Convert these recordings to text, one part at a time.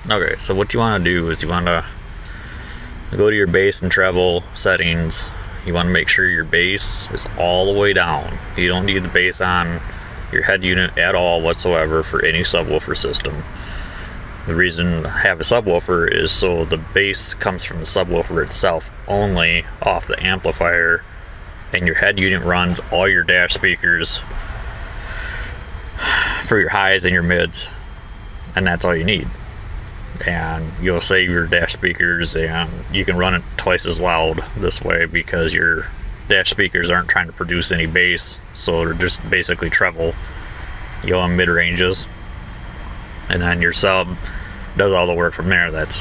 Okay, so what you want to do is you want to go to your bass and treble settings. You want to make sure your bass is all the way down. You don't need the bass on your head unit at all whatsoever for any subwoofer system. The reason to have a subwoofer is so the bass comes from the subwoofer itself only off the amplifier, and your head unit runs all your dash speakers for your highs and your mids, and that's all you need. And you'll save your dash speakers, and you can run it twice as loud this way because your dash speakers aren't trying to produce any bass, so they're just basically treble, in mid ranges, and then your sub does all the work from there. That's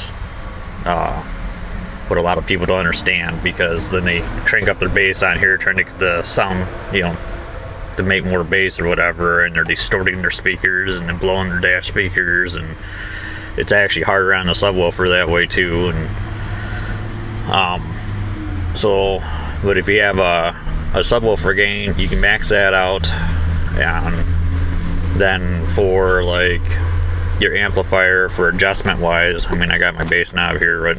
what a lot of people don't understand, because then they crank up their bass on here trying to get the sound, to make more bass or whatever, and they're distorting their speakers and then blowing their dash speakers, and it's actually harder on the subwoofer that way too. And but if you have a subwoofer gain, you can max that out, and then for like your amplifier for adjustment wise, I mean, I got my bass knob here,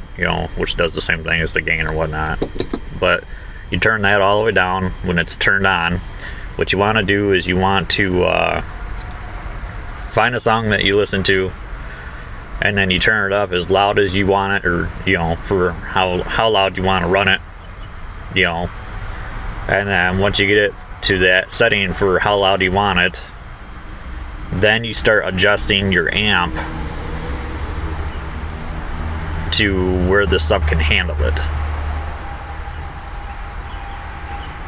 which does the same thing as the gain or whatnot, but you turn that all the way down when it's turned on. What you want to do is you want to find a song that you listen to, and then you turn it up as loud as you want it, or for how loud you want to run it, and then once you get it to that setting for how loud you want it, then you start adjusting your amp to where the sub can handle it.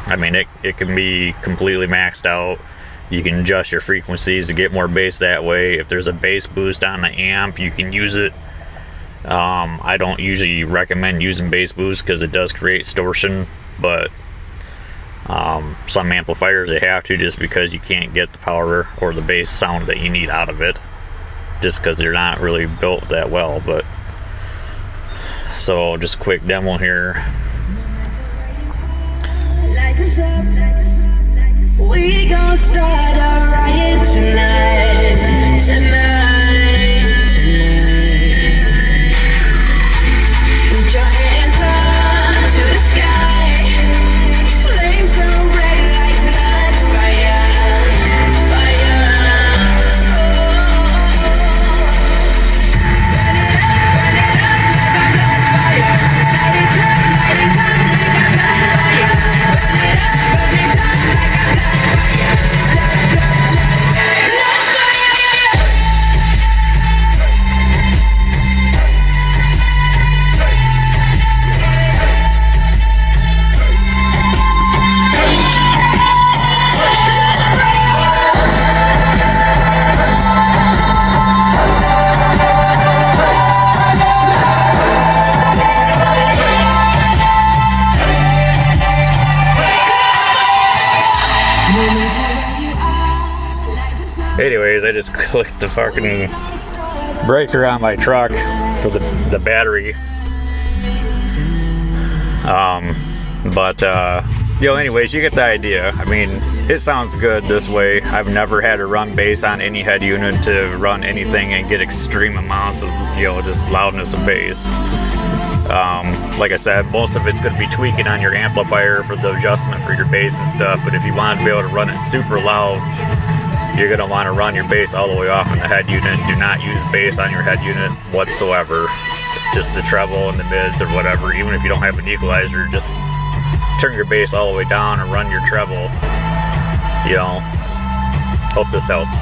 I mean, it can be completely maxed out. You can adjust your frequencies to get more bass that way. If there's a bass boost on the amp, you can use it. I don't usually recommend using bass boost because it does create distortion, but some amplifiers they have to, just because you can't get the power or the bass sound that you need out of it, just because they're not really built that well. But so just a quick demo here. We gon' start a riot tonight, tonight, tonight. Put your hands up to the sky. Flames so red like blood, fire, fire. Burn it up like a blood fire. Light it up like a blood fire. Burn it up like a blood fire. Anyways, I just clicked the fucking breaker on my truck for the battery. Anyways, you get the idea. I mean, it sounds good this way. I've never had to run bass on any head unit to run anything and get extreme amounts of, just loudness of bass. Like I said, most of it's going to be tweaking on your amplifier for the adjustment for your bass and stuff, but if you want to be able to run it super loud, you're going to want to run your bass all the way off on the head unit. Do not use bass on your head unit whatsoever. Just the treble and the mids or whatever. Even if you don't have an equalizer, just turn your bass all the way down and run your treble. Hope this helps.